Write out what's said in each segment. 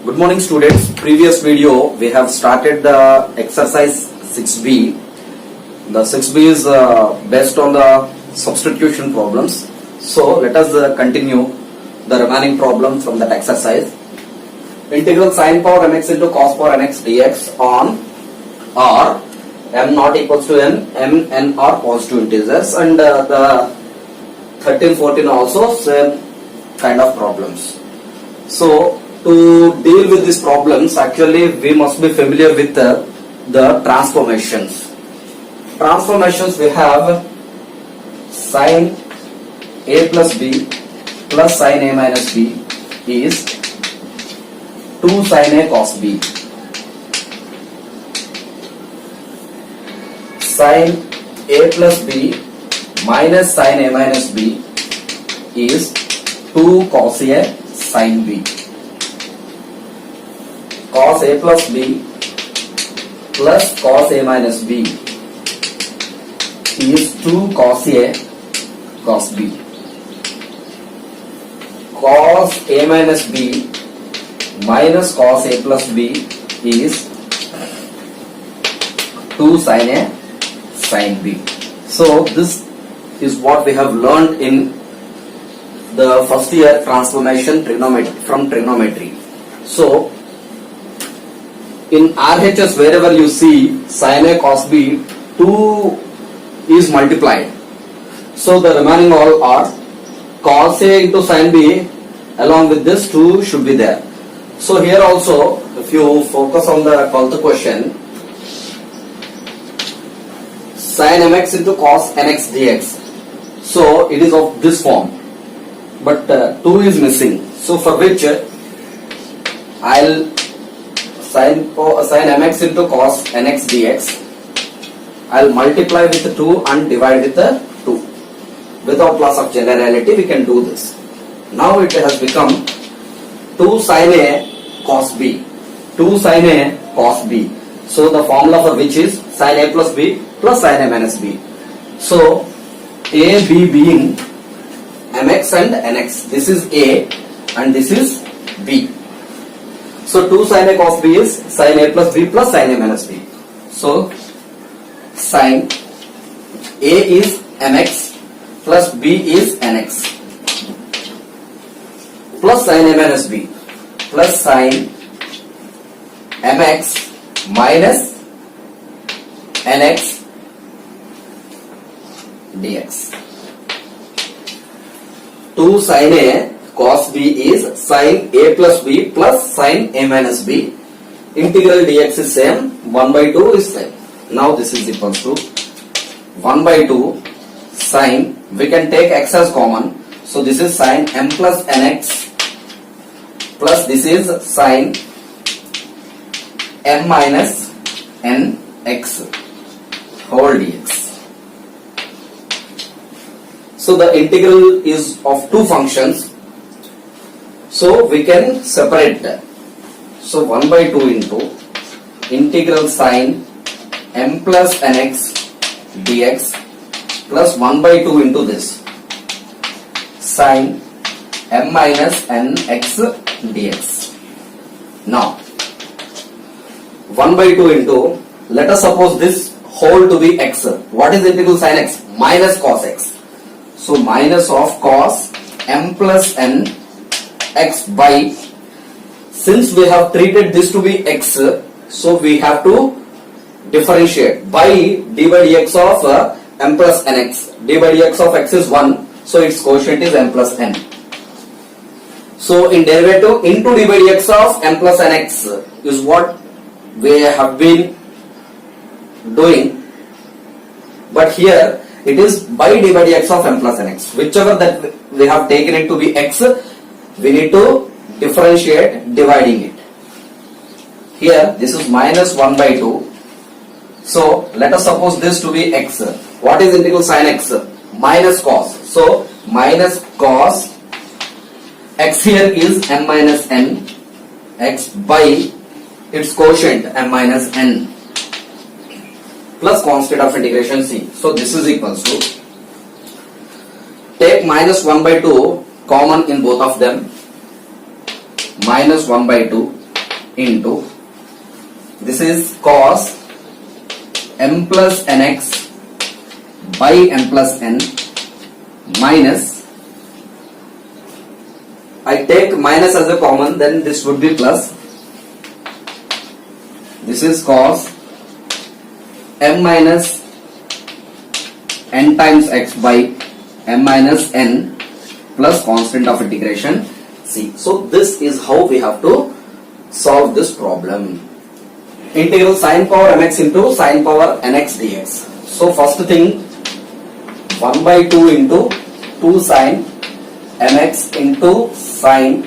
Good morning students. Previous video we have started the exercise 6b. The 6b is based on the substitution problems. So let us continue the remaining problem from that exercise. Integral sin power mx into cos power nx dx on r m not equals to n, m n are positive integers, and the 13, 14 also same kind of problems. So to deal with these problems, actually we must be familiar with the transformations. Transformations we have sin a plus b plus sin a minus b is 2 sin a cos b. Sin a plus b minus sin a minus b is 2 cos a sin b. Cos a plus b plus cos a minus b is 2 cos a cos b. Cos a minus b minus cos a plus b is 2 sin a sin b. So this is what we have learned in the first year transformation from trigonometry. So in RHS, wherever you see sin a cos b, 2 is multiplied. So the remaining all are cos a into sin b, along with this 2 should be there. So here also, if you focus on the 12th question, sin mx into cos nx dx. So it is of this form, but 2 is missing. So for which I'll sin mx into cos nx dx, I'll multiply with 2 and divide with 2. Without loss of generality, we can do this. Now it has become 2 sin a cos b. 2 sin a cos b. So the formula for which is sin a plus b plus sin a minus b. So a, b being mx and nx. This is a and this is b. So 2 sin a cos b is sin a plus b plus sin a minus b. So sin a is mx plus b is nx plus sin a minus b plus sin mx minus nx dx. 2 sin a cos b is sin a plus b plus sin a minus b. Integral dx is same, 1 by 2 is same. Now this is equals to 1 by 2 sin, we can take x as common. So this is sin m plus nx plus this is sin m minus nx whole dx. So the integral is of two functions. So we can separate that. So 1 by 2 into integral sin m plus nx dx plus 1 by 2 into this sin m minus nx dx. Now 1 by 2 into, let us suppose this whole to be x. What is integral sin x? Minus cos x. So minus of cos m plus n x by, since we have treated this to be x, so we have to differentiate by d by dx of m plus nx. d by dx of x is 1, so its quotient is m plus n. So in derivative into d by dx of m plus nx is what we have been doing, but here it is by d by dx of m plus nx. Whichever that we have taken it to be x, we need to differentiate dividing it. Here this is minus 1 by 2. So let us suppose this to be x. What is integral sin x? Minus cos. So minus cos x here is m minus n x by its quotient m minus n plus constant of integration c. So this is equals to, take minus 1 by 2 common in both of them, minus 1 by 2 into, this is cos m plus nx by m plus n minus, I take minus as a common, then this would be plus. This is cos m minus n times x by m minus n plus constant of integration c. So this is how we have to solve this problem. Integral sin power mx into sin power nx dx. So first thing, 1 by 2 into 2 sin mx into sin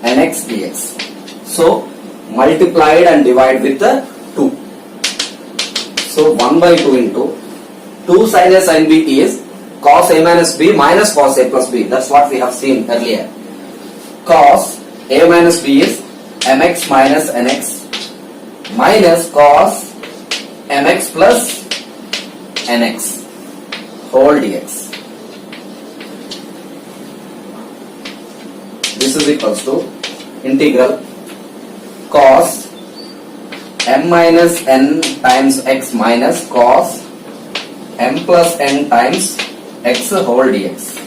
nx dx. So multiplied and divide with the 2. So 1 by 2 into 2 sin a sin b is cos a minus b minus cos a plus b. That's what we have seen earlier. Cos a minus b is mx minus nx minus cos mx plus nx whole dx. This is equals to integral cos m minus n times x minus cos m plus n times x whole dx.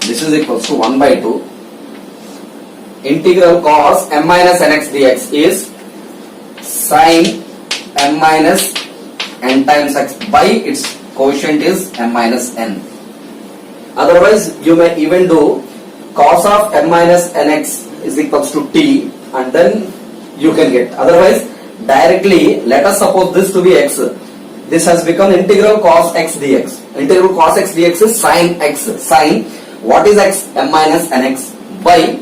This is equals to 1 by 2. Integral cos m minus nx dx is sin m minus n times x by its quotient is m minus n. Otherwise, you may even do cos of m minus nx is equals to t, and then you can get. Otherwise, directly let us suppose this to be x. This has become integral cos x dx. Integral cos x dx is sin x. Sin, what is x? M minus nx by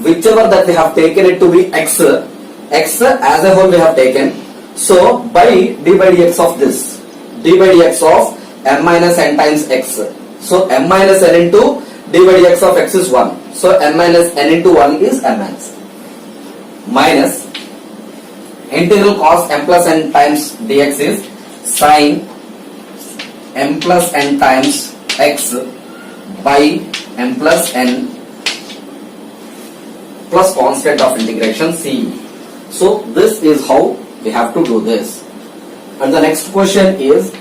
whichever that we have taken it to be x. X as a whole we have taken. So by d by dx of this, d by dx of m minus n times x. So m minus n into d by dx of x is 1. So m minus n into 1 is mx. Minus integral cos m plus n times dx is sin m plus n times x by m plus n plus constant of integration c. So this is how we have to do this. And the next question is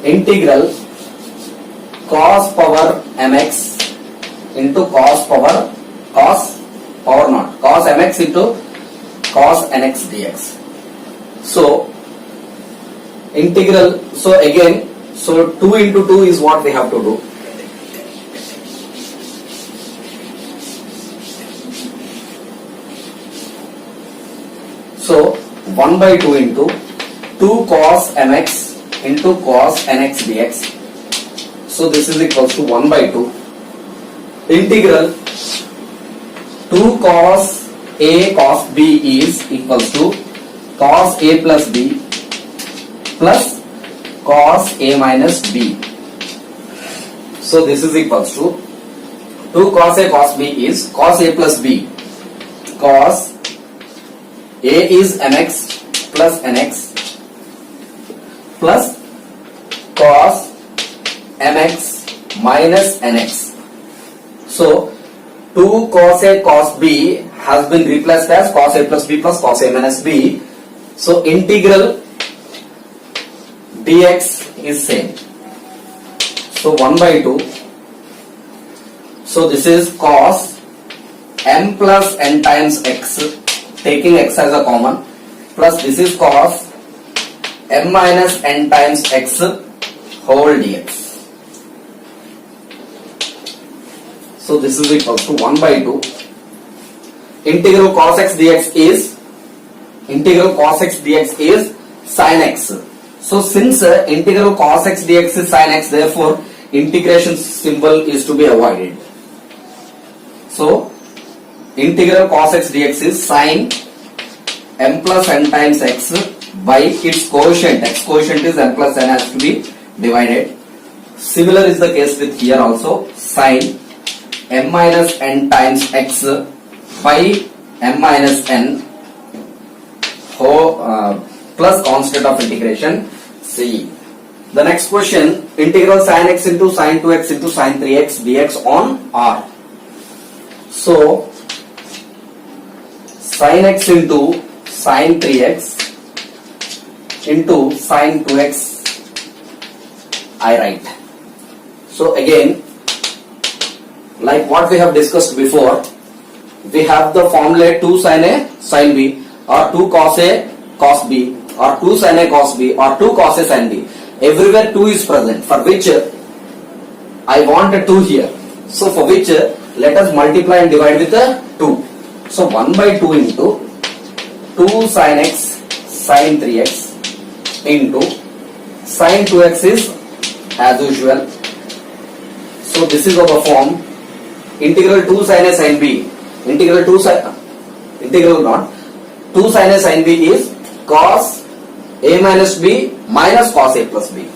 integral cos power mx into cos power not cos mx into cos nx dx. So integral, so again, so 2 into 2 is what we have to do. So 1 by 2 into 2 cos mx into cos nx dx. So this is equals to 1 by 2. Integral 2 cos a cos b is equals to cos a plus b plus cos a minus b. So this is equals to 2 cos a cos b is cos a plus b. Cos a is mx plus nx plus cos mx minus nx. So 2 cos a cos b has been replaced as cos a plus b plus cos a minus b. So integral dx is same. So 1 by 2. So this is cos m plus n times x, taking x as a common, plus this is cos m minus n times x whole dx. So this is equal to 1 by 2. Integral cos x dx is sin x. So since integral cos x dx is sin x, therefore integration symbol is to be avoided. So integral cos x dx is sin m plus n times x by its quotient. X quotient is m plus n, has to be divided. Similar is the case with here also. Sin m minus n times x by m minus n plus constant of integration c. The next question, integral sin x into sin 2x into sin 3x dx on R. So sin x into sin 3x into sin 2x I write. So again, like what we have discussed before, we have the formula 2 sin A sin B, or 2 cos A cos B, or 2 sin A cos B, or 2 cos A sin B. Everywhere 2 is present, for which I want a 2 here. So for which let us multiply and divide with a 2. So 1 by 2 into 2 sin x sin 3x into sin 2x is as usual. So this is our form. Integral 2 sin A sin B, integral 2 sin A sin B is cos A minus B minus cos A plus B.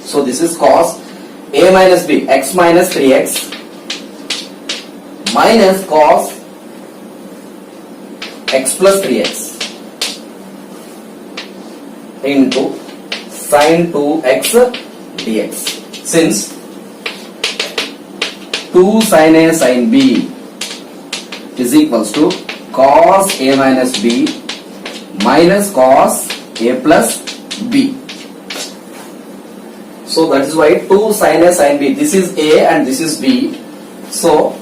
So this is cos A minus B, x minus 3x minus cos x plus 3x into sin 2x dx. Since 2 sin A sin B is equals to cos A minus B minus cos A plus B. So that is why 2 sin A sin B, this is A and this is B. So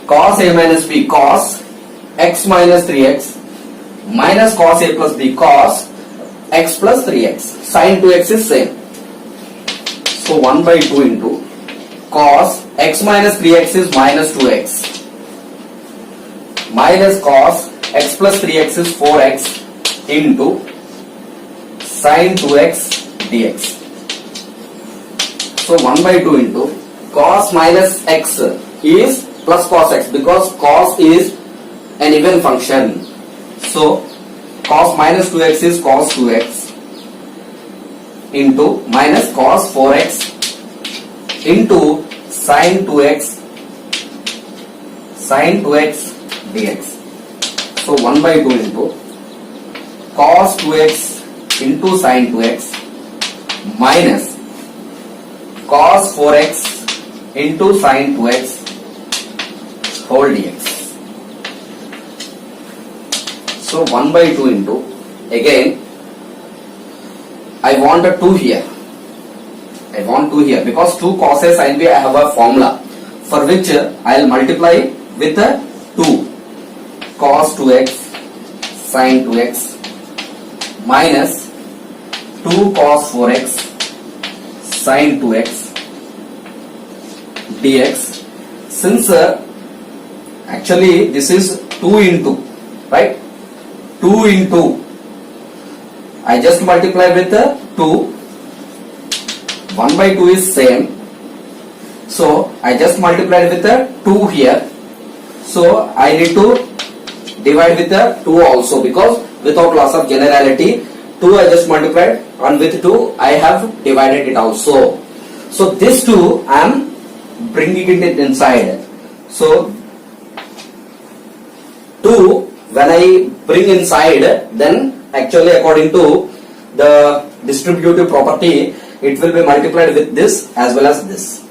cos A minus B cos x minus 3x minus cos A plus B cos x plus 3x. Sin 2x is same. So 1 by 2 into cos x minus 3x is minus 2x minus cos x plus 3x is 4x into sin 2x dx. So 1 by 2 into cos minus x is plus cos x, because cos is an even function. So cos minus 2x is cos 2x into minus cos 4x into sin 2x dx. So 1 by 2 into cos 2x into sin 2x minus cos 4x into sin 2x whole dx. So 1 by 2 into, again I want a 2 here. I want 2 here because 2 cos A sin B I have a formula for which I will multiply with a 2 cos 2x sin 2x minus 2 cos 4x sin 2x dx. Since actually this is 2 into, right? 2 into, I just multiply with a 2. 1 by 2 is same. So I just multiplied with a 2 here. So I need to divide with a 2 also, because without loss of generality 2 I just multiplied, and with 2 I have divided it also. So this 2 I am bringing it inside. So 2 when I bring inside, then actually according to the distributive property it will be multiplied with this as well as this.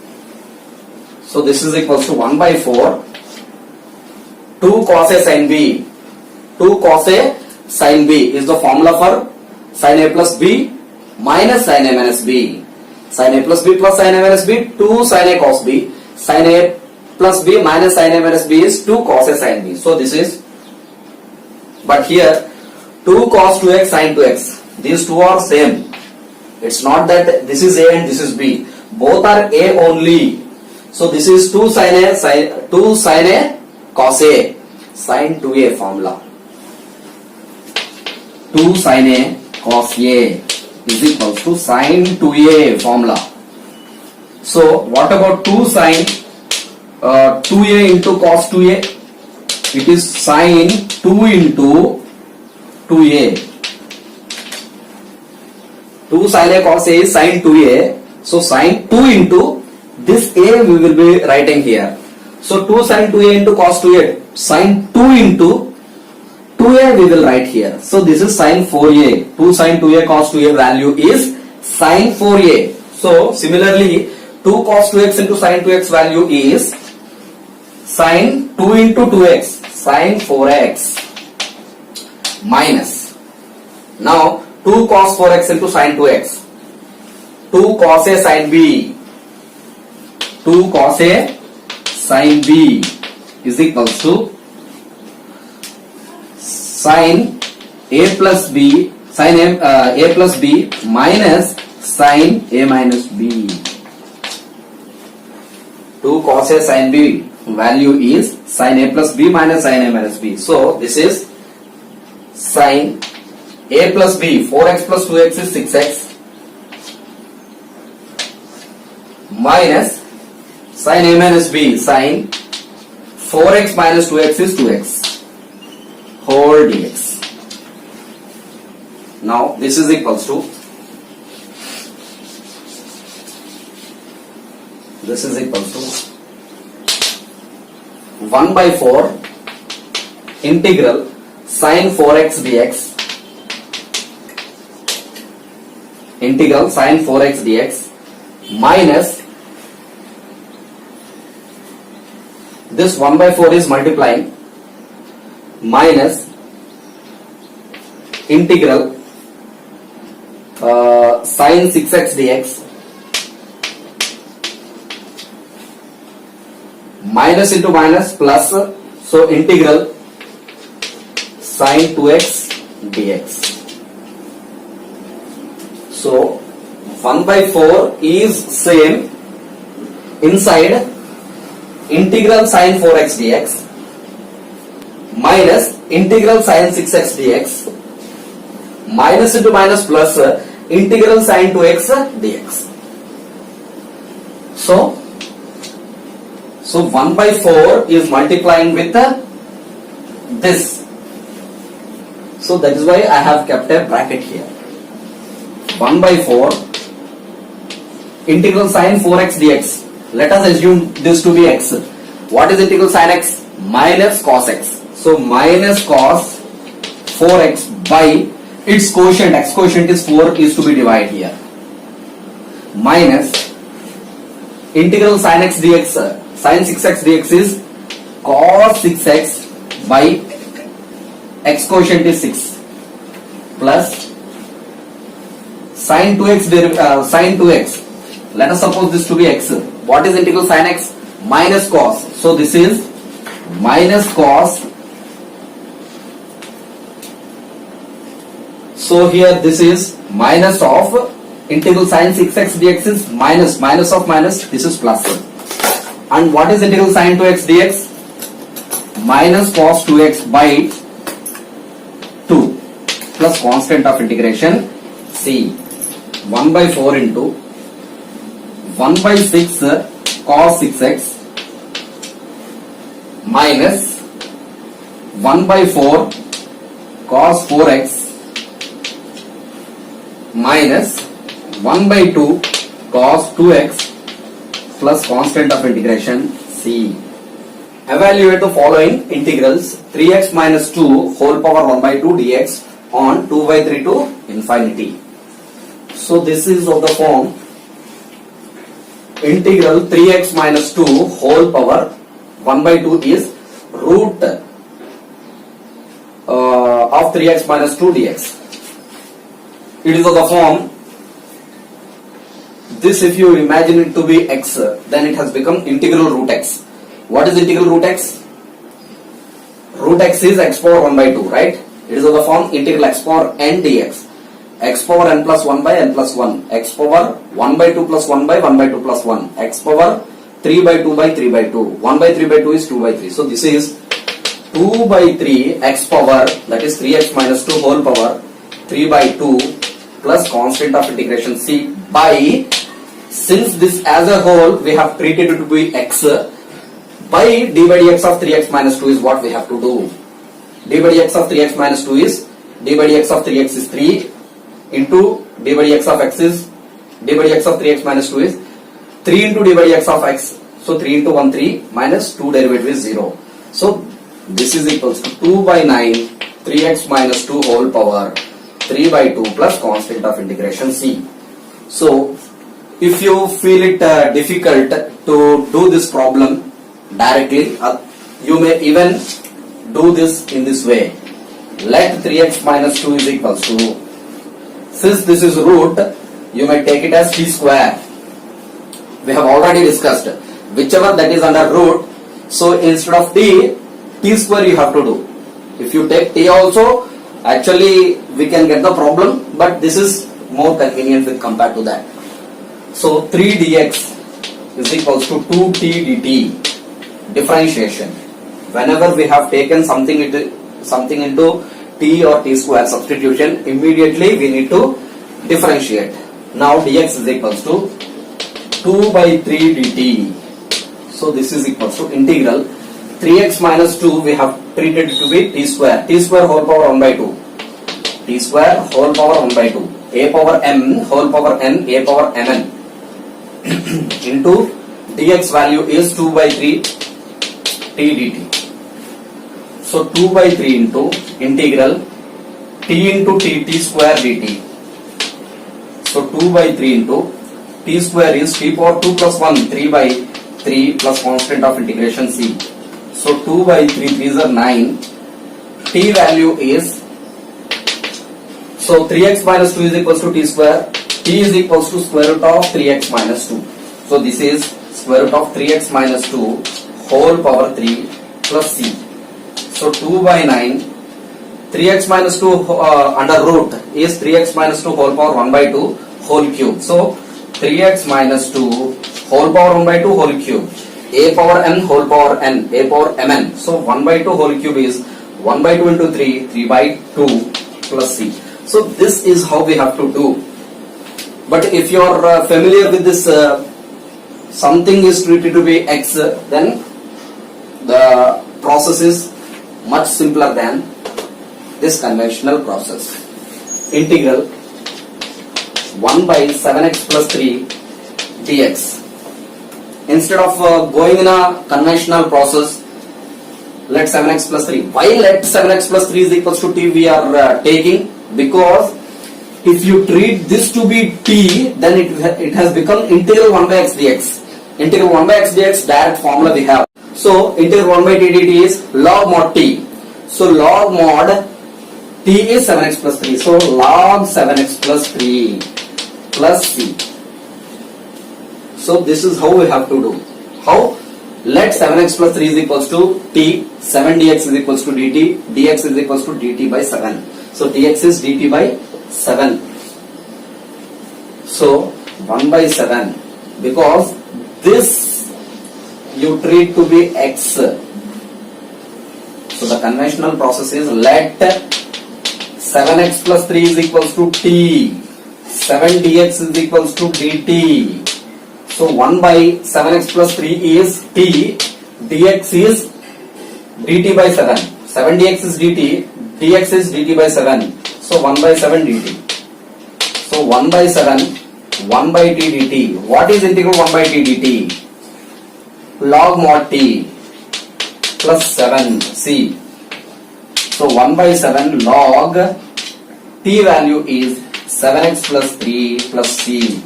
So this is equals to 1 by 4 2 cos A sin B. 2 cos A sin B is the formula for sin A plus B minus sin A minus B. Sin A plus B plus sin A minus B, 2 sin A cos B. Sin A plus B minus sin A minus B is 2 cos A sin B. So this is, but here 2 cos 2x sin 2x, these two are same. It's not that this is A and this is B. Both are A only. So this is 2 sin A cos A sin 2A formula. 2 sin A cos A is equals to sin 2A formula. So what about 2 sin 2A into cos 2A? It is sin 2 into 2A. 2 sin A cos A is sin 2A. So sin 2 into this A we will be writing here. So 2 sin 2A into cos 2A, sin 2 into 2A we will write here. So this is sin 4A. 2 sin 2A cos 2A value is sin 4A. So similarly 2 cos 2x into sin 2x value is Sine 2 into 2x, sine 4x minus. Now 2 cos 4x into sine 2x. 2 cos A sine B. 2 cos A sine B is equals to sine A plus B, sine A plus B minus sine A minus B. 2 cos A sine B value is sine A plus B minus sine A minus B. So this is sine A plus B, 4x plus 2x is 6x minus sine A minus B, sine 4x minus 2x is 2x whole dx. Now this is equals to 1 by 4 integral sine 4x dx, integral sine 4x dx minus this 1 by 4 is multiplying minus integral sine 6x dx minus into minus plus, so integral sine 2x dx. So 1 by 4 is same inside integral sine 4x dx minus integral sine 6x dx minus into minus plus integral sine 2x dx. So 1 by 4 is multiplying with this. So that is why I have kept a bracket here. 1 by 4 integral sine 4x dx. Let us assume this to be x. What is integral sine x? Minus cos x. So minus cos 4x by its quotient, x quotient is 4, is to be divided here. Minus integral sine x dx, sine 6x dx is cos 6x by x quotient is 6 plus sine 2x, sine 2x. Let us suppose this to be x. What is integral sine x? Minus cos. So this is minus cos. So here this is minus of integral sine 6x dx is minus, minus of minus, this is plus. And what is integral sine 2x dx? Minus cos 2x by 2 plus constant of integration c. 1 by 4 into 1 by 6 cos 6x minus 1 by 4 cos 4x minus 1 by 2 cos 2x plus constant of integration c. Evaluate the following integrals: 3x minus 2 whole power 1 by 2 dx on 2 by 3 to infinity. So this is of the form integral 3x minus 2 whole power 1 by 2 is root of 3x minus 2 dx. It is of the form, this if you imagine it to be x, then it has become integral root x. What is integral root x? Root x is x power 1 by 2, right? It is of the form integral x power n dx. X power n plus 1 by n plus 1. X power 1 by 2 plus 1 by 1 by 2 plus 1. X power 3 by 2 by 3 by 2. 1 by 3 by 2 is 2 by 3. So this is 2 by 3 x power, that is 3x minus 2 whole power 3 by 2 plus constant of integration c by, since this as a whole we have treated it to be x, by d by dx of 3x minus 2 is what we have to do. D by dx of 3x minus 2 is, d by dx of 3x is 3 into d by dx of x is, d by dx of 3x minus 2 is 3 into d by dx of x. So 3 into 1 3 minus 2 derivative is 0. So this is equals to 2 by 9 3x minus 2 whole power 3 by 2 plus constant of integration c. So if you feel it difficult to do this problem, directly. You may even do this in this way. Let 3x minus 2 is equals to, since this is root, you may take it as t square. We have already discussed whichever that is under root. So instead of t square you have to do. If you take t also, actually we can get the problem, but this is more convenient with compared to that. So 3 dx is equals to 2t dt. Differentiation. Whenever we have taken something into t or t square substitution, immediately we need to differentiate. Now dx is equals to 2 by 3 dt. So this is equals to integral 3x minus 2 we have treated to be t square. T square whole power 1 by 2. T square whole power 1 by 2. A power m whole power n a power mn into dx value is 2 by 3 t dt. So 2 by 3 into integral t into t square dt. So 2 by 3 into t square is t power 2 plus 1 3 by 3 plus constant of integration c. So 2 by 3 3s are 9. T value is, so 3x minus 2 is equals to t square. T is equals to square root of 3x minus 2. So this is square root of 3x minus 2 whole power 3 plus c. So 2 by 9. 3x minus 2 under root is 3x minus 2 whole power 1 by 2 whole cube. So 3x minus 2 whole power 1 by 2 whole cube. A power n whole power n, a power mn. So 1 by 2 whole cube is 1 by 2 into 3, 3 by 2 plus c. So this is how we have to do. But if you are familiar with this, something is treated to be x, then the process is much simpler than this conventional process. Integral 1 by 7x plus 3 dx. Instead of going in a conventional process, let 7x plus 3. Why let 7x plus 3 is equals to t we are taking? Because if you treat this to be t, then it has become integral 1 by x dx. Integral 1 by x dx direct formula we have. So integral 1 by t dt is log mod t. So log mod t is 7x plus 3. So log 7x plus 3 plus c. So this is how we have to do. How? Let 7x plus 3 is equals to t, 7 dx is equals to dt, dx is equals to dt by 7. So dx is dt by 7. So 1 by 7, because this you treat to be x. So the conventional process is let 7x plus 3 is equals to t, 7 dx is equals to dt. So 1 by 7x plus 3 is t, dx is dt by 7. 7 dx is dt, dx is dt by 7. So 1 by 7 dt. So 1 by 7, 1 by t dt. What is integral 1 by t dt? Log mod t plus 7 c. So 1 by 7 log t value is 7x plus 3 plus c.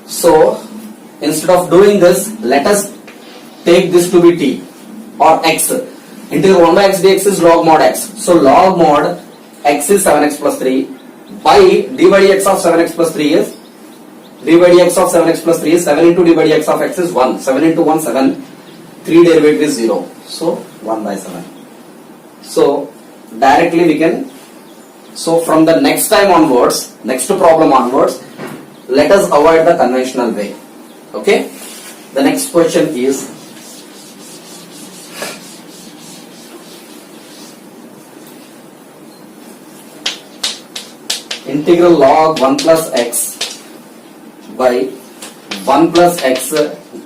So instead of doing this, let us take this to be t or x. Integral 1 by x dx is log mod x. So log mod x is 7x plus 3 by d by dx of 7x plus 3 is d by dx of 7x plus 3 is 7 into d by dx of x is 1. 7 into 1 7. 3 derivative is 0. So 1 by 7. So directly we can. So from the next time onwards, next problem onwards, let us avoid the conventional way. Okay. The next question is integral log 1 plus x by 1 plus x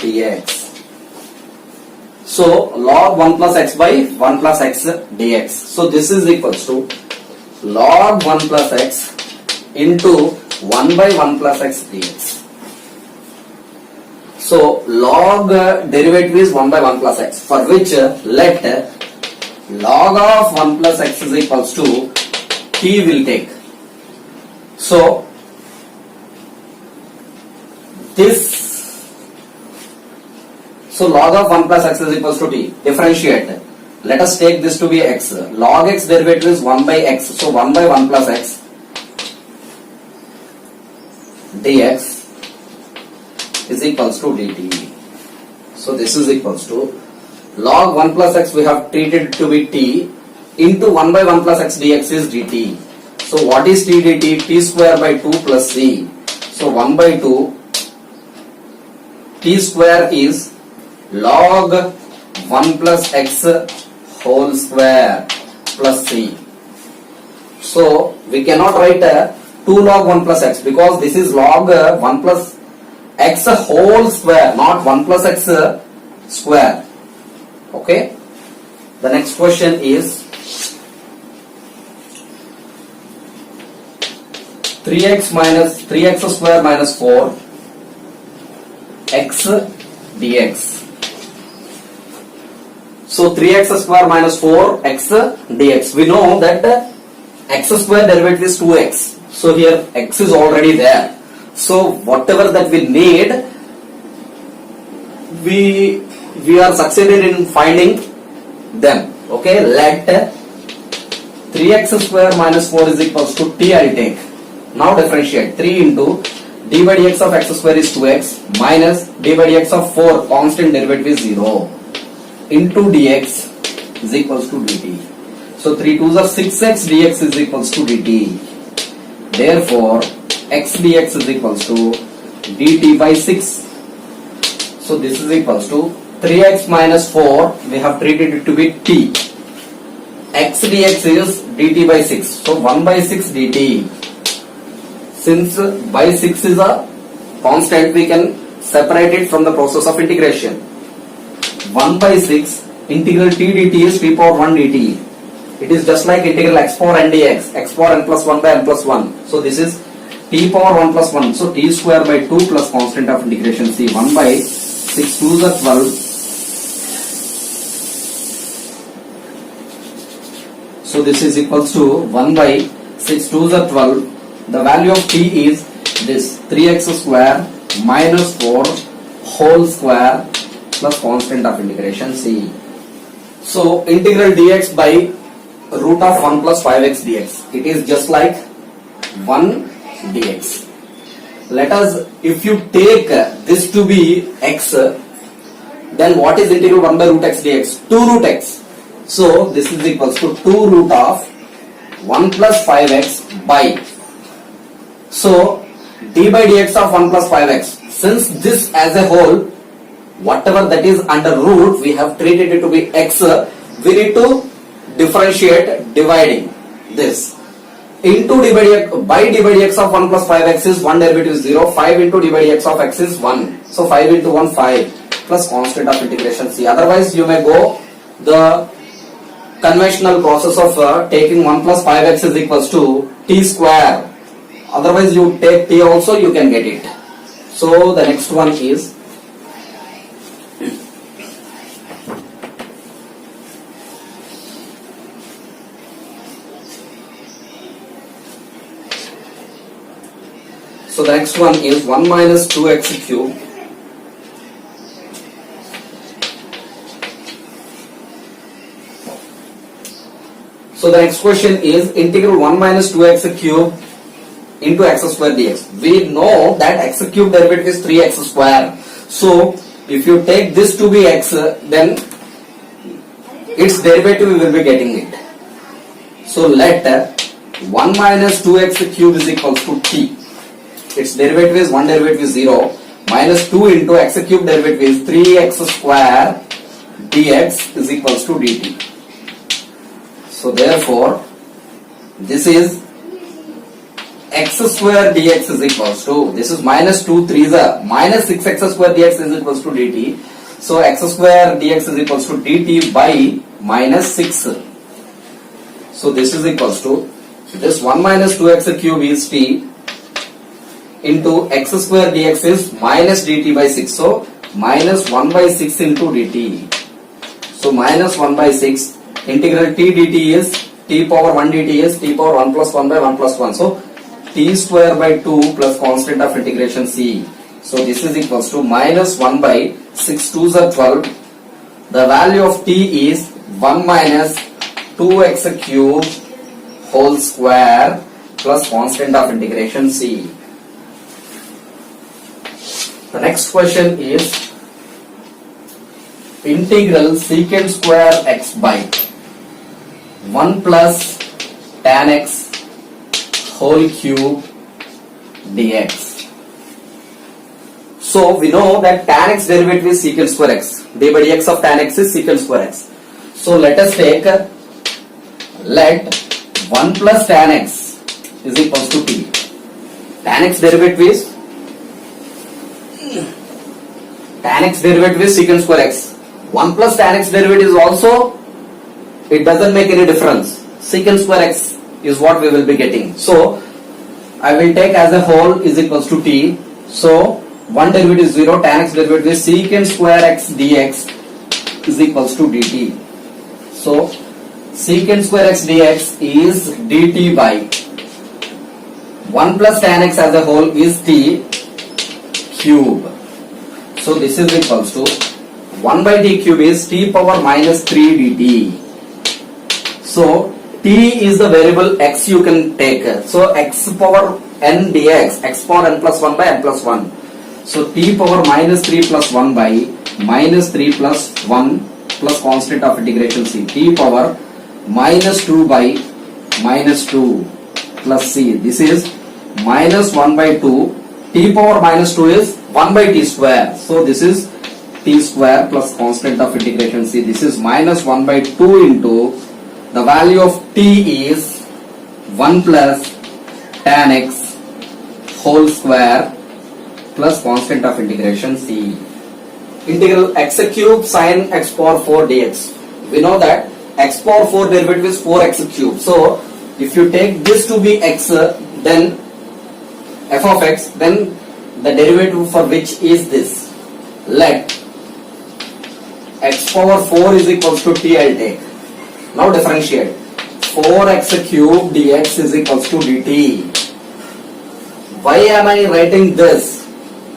dx. So log 1 plus x by 1 plus x dx. So this is equals to log 1 plus x into 1 by 1 plus x dx. So log derivative is 1 by 1 plus x, for which let log of 1 plus x is equals to t will take. So this So log of 1 plus x is equals to t. Differentiate. Let us take this to be x. Log x derivative is 1 by x. So 1 by 1 plus x dx is equals to dt. So this is equals to log 1 plus x we have treated to be t into 1 by 1 plus x dx is dt. So what is t dt? T square by 2 plus c. So 1 by 2 t square is log 1 plus x whole square plus c. So we cannot write 2 log 1 plus x because this is log 1 plus x whole square, not 1 plus x square. Okay. The next question is 3x square minus 4 x dx. So 3x square minus 4 x dx. We know that x square derivative is 2x. So here x is already there. So whatever that we need, we are succeeded in finding them. Okay, let 3x square minus 4 is equals to t. I will take. Now differentiate 3 into d by dx of x square is 2x minus d by dx of 4 constant derivative is 0 into dx is equals to dt. So 3 2s are 6x dx is equals to dt. Therefore x dx is equals to dt by 6. So this is equals to 3x minus 4 we have treated it to be t. X dx is dt by 6. So 1 by 6 dt. Since by 6 is a constant, we can separate it from the process of integration. 1 by 6 integral t dt is t power 1 dt. It is just like integral x power n dx, x power n plus 1 by n plus 1. So this is t power 1 plus 1. So t square by 2 plus constant of integration c. 1 by 6 2s are 12. So this is equals to 1 by 6 2s are 12. The value of t is this 3x square minus 4 whole square plus constant of integration c. So integral dx by root of 1 plus 5x dx. It is just like 1 dx. Let us, if you take this to be x, then what is integral 1 by root x dx? 2 root x. So this is equals to 2 root of 1 plus 5x by. So d by dx of 1 plus 5x. Since this as a whole, whatever that is under root, we have treated it to be x. We need to differentiate dividing this into d by dx. By d by dx of 1 plus 5x is 1 derivative is 0. 5 into d by dx of x is 1. So 5 into 1 5 plus constant of integration c. Otherwise you may go the conventional process of taking 1 plus 5x is equals to t square. Otherwise you take t also, you can get it. So the next one is so the next one is 1 minus 2x cube so the next question is integral 1 minus 2x cube into x square dx. We know that x cube derivative is 3x square. So if you take this to be x, then its derivative we will be getting it. So let 1 minus 2x cube is equals to t. Its derivative is 1 derivative is 0 minus 2 into x cube derivative is 3x square dx is equals to dt. So therefore this is x square dx is equals to, this is minus 2 3s are minus 6x square dx is equals to dt. So x square dx is equals to dt by minus 6. So this is equals to, this 1 minus 2x cube is t into x square dx is minus dt by 6. So minus 1 by 6 into dt. So minus 1 by 6 integral t dt is t power 1 dt is t power 1 plus 1 by 1 plus 1. So t square by 2 plus constant of integration c So this is equals to minus 1 by 6 2s are 12. The value of t is 1 minus 2x cube whole square plus constant of integration c. The next question is integral secant square x by 1 plus tan x whole cube dx. So we know that tan x derivative is secant square x. d by dx of tan x is secant square x. So let us take, let 1 plus tan x is equals to t. Tan x derivative is secant square x. 1 plus tan x derivative is also, it doesn't make any difference. Secant square x is what we will be getting. So I will take as a whole is equals to t. So 1 derivative is 0, tan x derivative is secant square x dx is equals to dt. So secant square x dx is dt by 1 plus tan x as a whole is t cube. So this is equals to 1 by t cube is t power minus 3 dt. So t is the variable x you can take. So x power n dx, x power n plus 1 by n plus 1. So t power minus 3 plus 1 by minus 3 plus 1 plus constant of integration c. T power minus 2 by minus 2 plus c. This is minus 1 by 2. T power minus 2 is 1 by t square. So this is t square plus constant of integration c. This is minus 1 by 2 into the value of t is 1 plus tan x whole square plus constant of integration c. Integral x cube sin x power 4 dx. We know that x power 4 derivative is 4x cube. So if you take this to be x, then f of x, then the derivative for which is this. Let x power 4 is equals to t, I'll take. Now differentiate. 4x cube dx is equals to dt. Why am I writing this?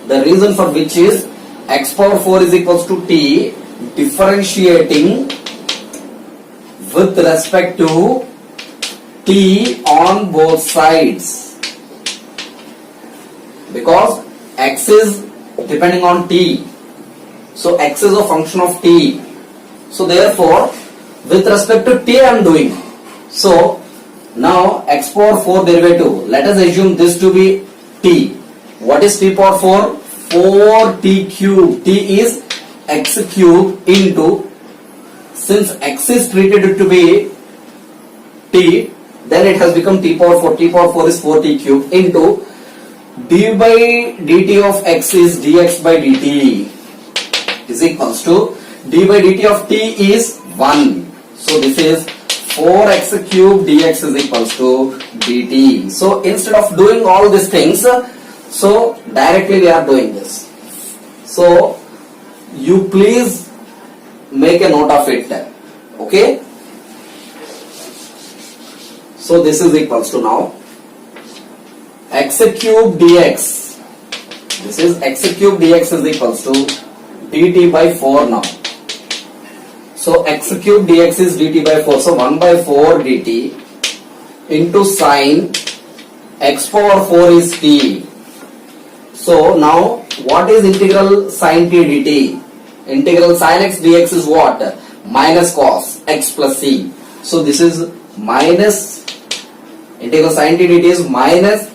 The reason for which is x power 4 is equals to t, differentiating with respect to t on both sides, because x is depending on t, so x is a function of t. So therefore with respect to t I am doing. So now x power 4 derivative, let us assume this to be t. What is t power 4? 4t cube. T is x cube into, since x is treated to be t, then it has become t power 4. T power 4 is 4t cube into d by dt of x is dx by dt is equals to d by dt of t is 1. So this is 4x cube dx is equals to dt. So instead of doing all these things, so directly we are doing this. So you please make a note of it. Okay. So this is equals to now x cube dx. This is x cube dx is equals to dt by 4 now. So x cube dx is dt by 4. So 1 by 4 dt into sine x power 4 is t. So now what is integral sine t dt? Integral sine x dx is what? Minus cos x plus c. So this is minus, integral sine t dt is minus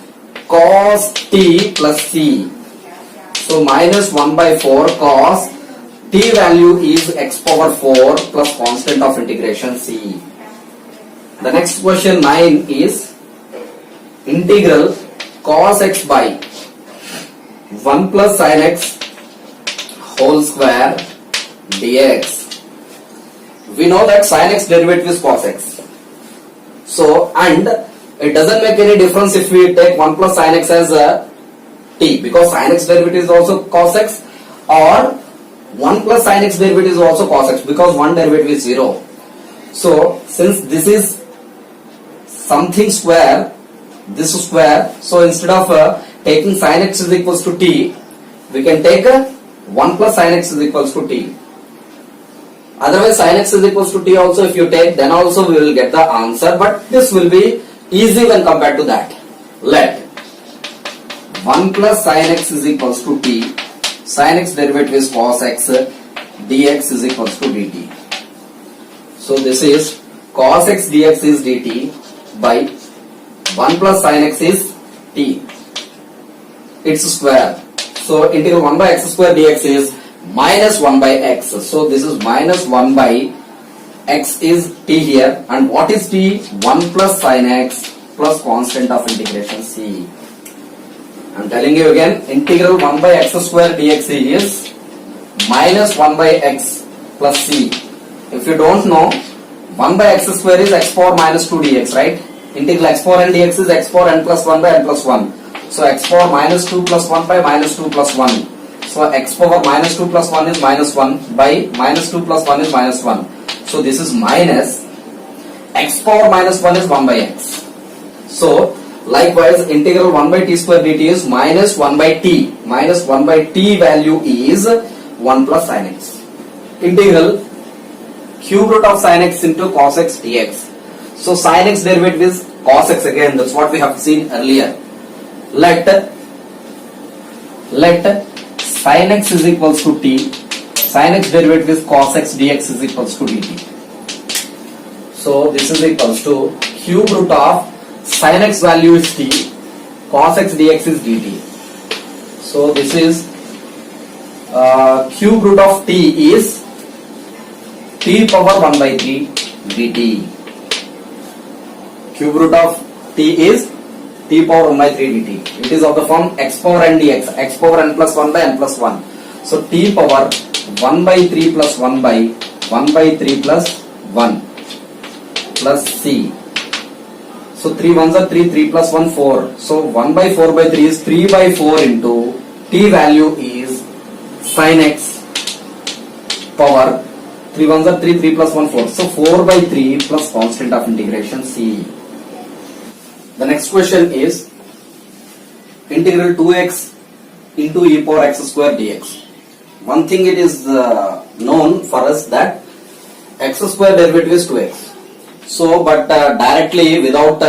cos t plus c. So minus 1 by 4 cos t value is x power 4 plus constant of integration c. The next question 9 is integral cos x by 1 plus sin x whole square dx. We know that sin x derivative is cos x. So, and it doesn't make any difference if we take 1 plus sin x as a t, because sin x derivative is also cos x, or 1 plus sin x derivative is also cos x, because one derivative is 0. So since this is something square, this is square, so instead of taking sin x is equals to t, we can take 1 plus sin x is equals to t. Otherwise sin x is equals to t also if you take, then also we will get the answer, but this will be easy when compared to that. Let 1 plus sin x is equals to t, sin x derivative is cos x, dx is equals to dt. So this is cos x dx is dt by 1 plus sin x is t, its square. So integral 1 by x square dx is minus 1 by x. So this is minus 1 by x is t here, and what is t? 1 plus sin x plus constant of integration c. I am telling you again, integral 1 by x square dx is minus 1 by x plus c. If you don't know, 1 by x square is x power minus 2 dx, right? Integral x power n dx is x power n plus 1 by n plus 1. So x power minus 2 plus 1 by minus 2 plus 1. So x power minus 2 plus 1 is minus 1 by minus 2 plus 1 is minus 1. So this is minus x power minus 1 is 1 by x. So likewise integral 1 by t square dt is minus 1 by t. Minus 1 by t value is 1 plus sin x. Integral cube root of sin x into cos x dx. So sin x derivative is cos x again, that's what we have seen earlier. Let sin x is equals to t, sin x derivative is cos x dx is equals to dt. So this is equals to cube root of sin x value is t, cos x dx is dt. So this is cube root of t is t power 1 by 3 dt. Cube root of t is t power 1 by 3 dt. It is of the form x power n dx, x power n plus 1 by n plus 1. So t power 1 by 3 plus 1 by 1 by 3 plus 1 plus c. So 3 ones are 3, 3 plus 1 4. So 1 by 4 by 3 is 3 by 4 into t value is sin x power 3 ones are 3, 3 plus 1 4. So 4 by 3 plus constant of integration c. The next question is integral 2x into e power x square dx. One thing it is known for us that x square derivative is 2x. So, but directly without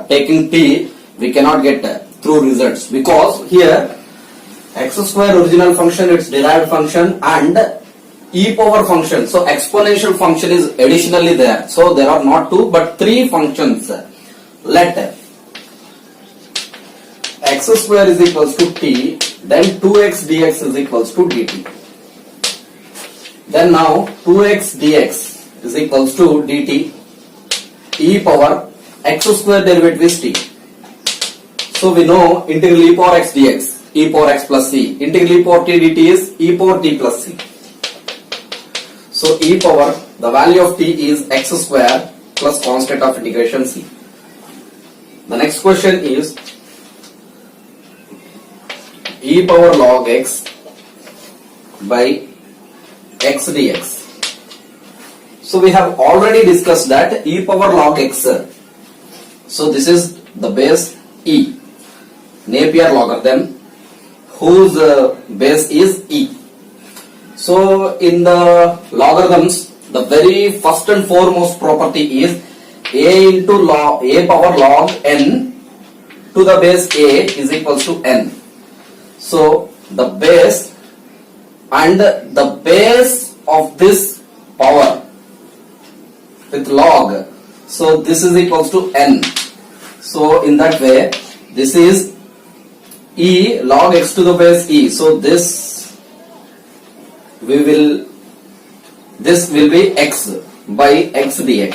taking t, we cannot get true results, because here x square original function, its derived function, and e power function. So exponential function is additionally there. So there are not 2 but 3 functions. Let x square is equals to t, then 2x dx is equals to dt. Then now 2x dx is equals to dt, e power x square derivative is t. So we know integral e power x dx, e power x plus c. Integral e power t dt is e power t plus c. So e power, the value of t is x square plus constant of integration c. The next question is e power log x by x dx. So we have already discussed that e power log x. So this is the base e, Napier logarithm, whose base is e. So in the logarithms, the very first and foremost property is a into log a power log n to the base a is equals to n. So the base and the base of this power with log, so this is equals to n. So in that way, this is e log x to the base e. So this will be x by x dx.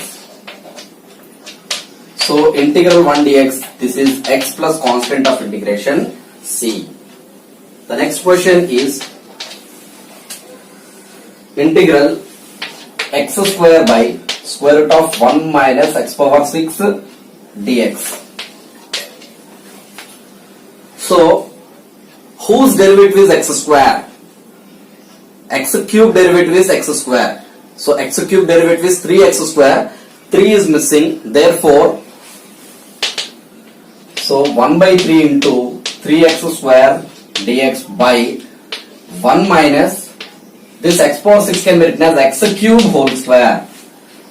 So integral 1 dx, this is x plus constant of integration c. The next question is integral x square by square root of 1 minus x power 6 dx. So whose derivative is x square? X cube derivative is x square. So x cube derivative is 3x square. 3 is missing. Therefore, so 1 by 3 into 3x square dx by 1 minus this x power 6 can be written as x cube whole square.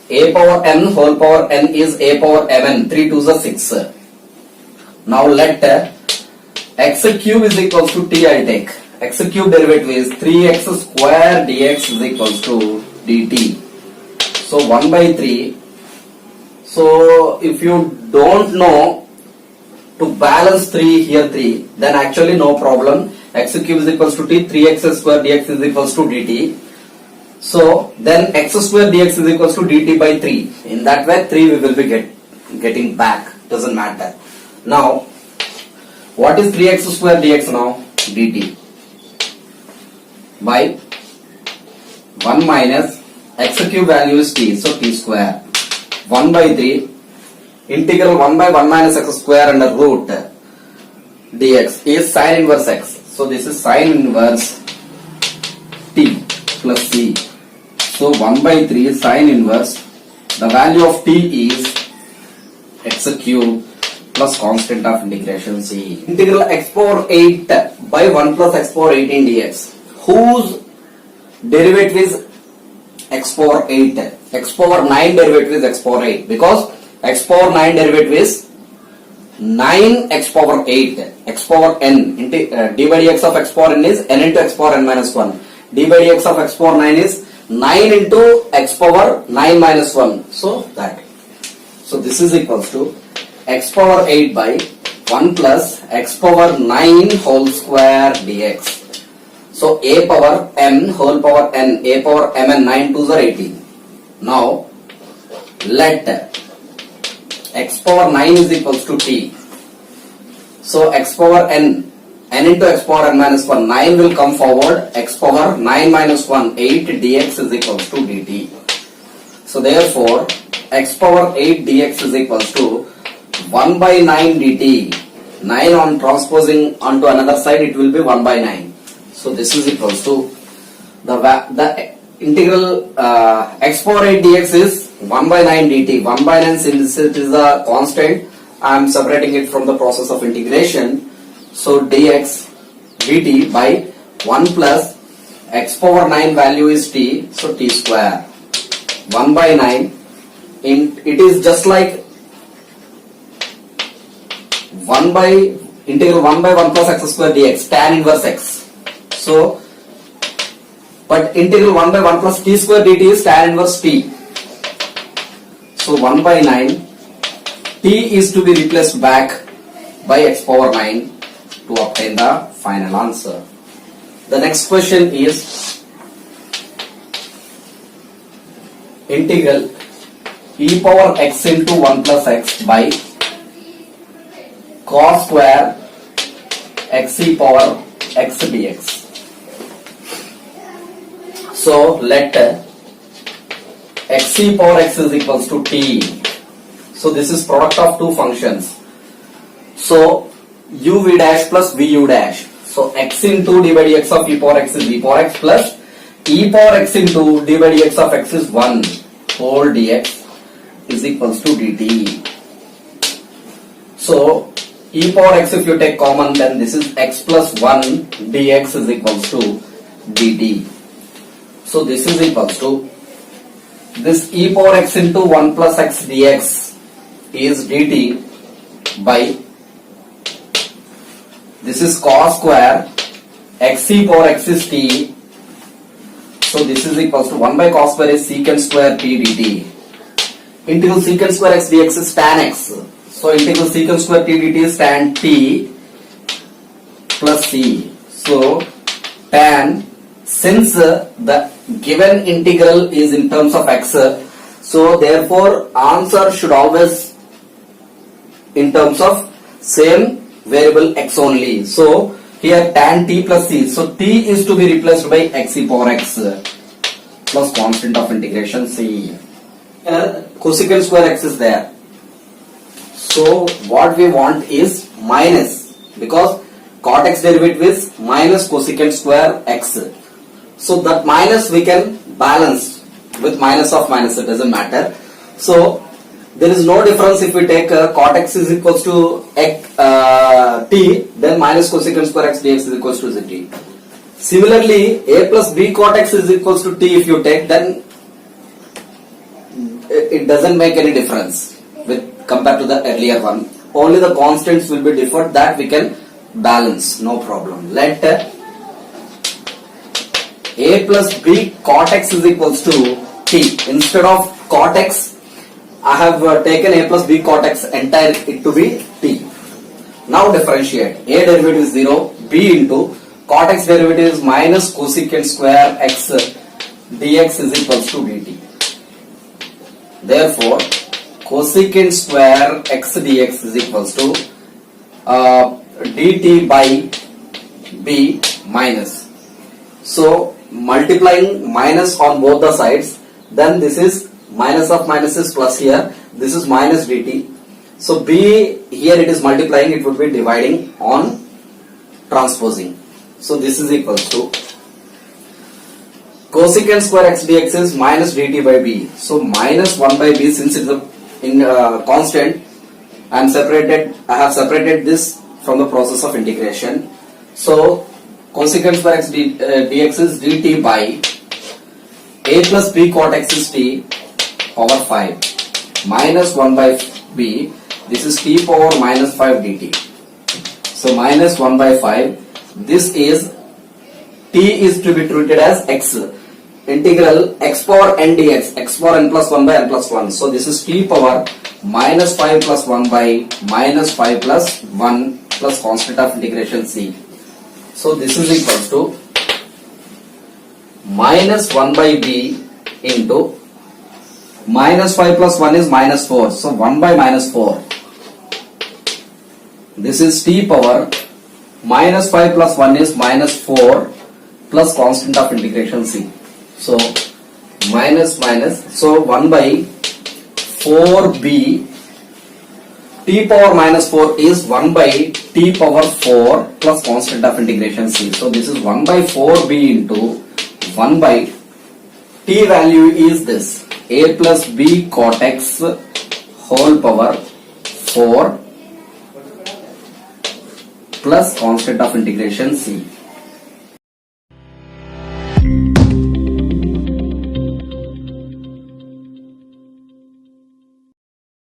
A power n whole power n is a power mn. 3 2s are 6. Now let x cube is equals to t. I take x cube derivative is 3x square dx is equals to dt. So 1 by 3. So if you don't know to balance 3 here 3, then actually no problem. X cube is equals to t, 3x square dx is equals to dt. So then x square dx is equals to dt by 3. In that way 3 we will be getting back. Doesn't matter. Now what is 3x square dx now? dt by 1 minus x cube value is t, so t square. 1 by 3 integral 1 by 1 minus x square under root dx is sine inverse x. So this is sine inverse t plus c. So 1 by 3 sine inverse, the value of t is x cube plus constant of integration c. Integral x power 8 by 1 plus x power 18 dx, whose derivative is x power 8. X power 9 derivative is x power 8, because x power 9 derivative is 9 x power 8, x power n, d by dx of x power n is n into x power n minus 1. d by dx of x power 9 is 9 into x power 9 minus 1. So that. So this is equals to x power 8 by 1 plus x power 9 whole square dx. So a power m whole power n, a power mn, 9 2s are 18. Now let x power 9 is equals to t. So x power n, n into x power n minus 1, 9 will come forward, x power 9 minus 1, 8 dx is equals to dt. So therefore x power 8 dx is equals to 1 by 9 dt. 9 on transposing onto another side, it will be 1 by 9. So this is equals to the integral x power 8 dx is 1 by 9 dt. 1 by 9, since it is a constant, I am separating it from the process of integration. So dx dt by 1 plus x power 9 value is t, so t square. 1 by 9, it is just like 1 by integral 1 by 1 plus x square dx, tan inverse x. So but integral 1 by 1 plus t square dt is tan inverse t. So 1 by 9, t is to be replaced back by x power 9 to obtain the final answer. The next question is integral e power x into 1 plus x by cos square x e power x dx. So let x e power x is equals to t. So this is product of two functions. So u v dash plus v u dash. So x into d by dx of e power x is e power x plus e power x into d by dx of x is 1 whole dx is equals to dt. So e power x, if you take common, then this is x plus 1 dx is equals to dt. So this is equals to this e power x into 1 plus x dx is dt by this is cos square x e power x is t. So this is equals to 1 by cos square is secant square t dt. Integral secant square x dx is tan x. So integral secant square t dt is tan t plus c. So tan, since the given integral is in terms of x, so therefore answer should always in terms of same variable x only. So here tan t plus c. So t is to be replaced by x e power x plus constant of integration c. Cosecant square x is there. So what we want is minus, because cot x derivative is minus cosecant square x. So that minus we can balance with minus of minus, it doesn't matter. So there is no difference if we take cot x is equals to x, t, then minus cosecant square x dx is equals to zt. Similarly, a plus b cot x is equals to t if you take, then it doesn't make any difference with compared to the earlier one. Only the constants will be different, that we can balance, no problem. Let a plus b cot x is equals to t. Instead of cot x, I have taken a plus b cot x entire it to be t. Now differentiate. A derivative is 0, b into cot x derivative is minus cosecant square x dx is equals to dt. Therefore, cosecant square x dx is equals to dt by b minus. So multiplying minus on both the sides, then this is minus of minus is plus here, this is minus dt. So b here it is multiplying, it would be dividing on transposing. So this is equals to cosecant square x dx is minus dt by b. So minus 1 by b, since it is a constant, I have separated this from the process of integration. So cosecant square x dx is dt by a plus b cot x is t power 5 minus 1 by b, this is t power minus 5 dt. So minus 1 by 5, this is t is to be treated as x, integral x power n dx, x power n plus 1 by n plus 1. So this is t power minus 5 plus 1 by minus 5 plus 1 plus constant of integration c. So this is equals to minus 1 by b into minus 5 plus 1 is minus 4. So 1 by minus 4. This is t power minus 5 plus 1 is minus 4 plus constant of integration c. So minus minus, so 1 by 4b, t power minus 4 is 1 by t power 4 plus constant of integration c. So this is 1 by 4b into 1 by t value is this, a plus b cot x whole power 4 plus constant of integration c.